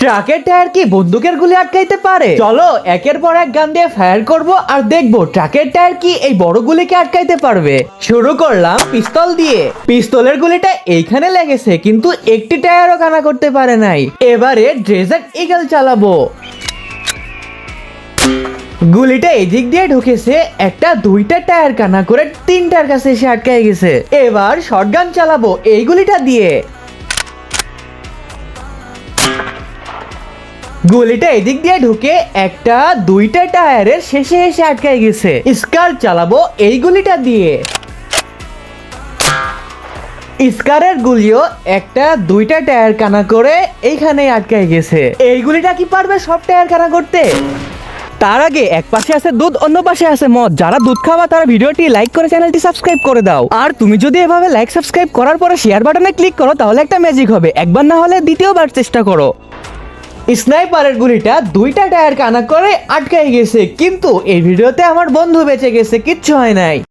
ট্রাকের টায়ার কি বন্দুকের গুলি আটকাইতে পারে? চলো একের পর এক গান দিয়ে ফায়ার করব আর দেখবো ট্রাকের টায়ার কি এই বড় গুলিকে আটকাইতে পারবে। শুরু করলাম পিস্তল দিয়ে। পিস্তলের গুলিটা এইখানে লেগেছে কিন্তু একটি টায়ারও কানা করতে পারে নাই। এবারে ডেজার্ট ঈগল চালাবো। গুলিটা এদিক দিয়ে ঢুকেছে, একটা দুইটা টায়ার কানা করে তিনটার কাছে এসে আটকায় গেছে। এবার শটগান চালাবো এই গুলিটা দিয়ে। গুলিটা এদিক দিয়ে ঢুকে একটা দুইটা টায়ারের শেষে এসে আটকায় গেছে। স্কার চালাবো এই গুলিটা দিয়ে। স্কারের গুলিও একটা দুইটা টায়ার কানা করে এইখানে আটকায় গেছে। এই গুলিটা কি পারবে সব টায়ার কানা করতে? তার আগে এক পাশে আছে দুধ, অন্য পাশে আছে মদ। যারা দুধ খাওয়া তারা ভিডিওটি লাইক করে চ্যানেলটি সাবস্ক্রাইব করে দাও। আর তুমি যদি এভাবে লাইক সাবস্ক্রাইব করার পরে শেয়ার বাটনে ক্লিক করো তাহলে একটা ম্যাজিক হবে। একবার না হলে দ্বিতীয়বার চেষ্টা করো। স্নাইপারের গুলিটা দুইটা টায়ার কানা করে আটকাই গেছে, কিন্তু এই ভিডিওতে আমার বন্ধু বেঁচে গেছে, কিচ্ছু হয় নাই।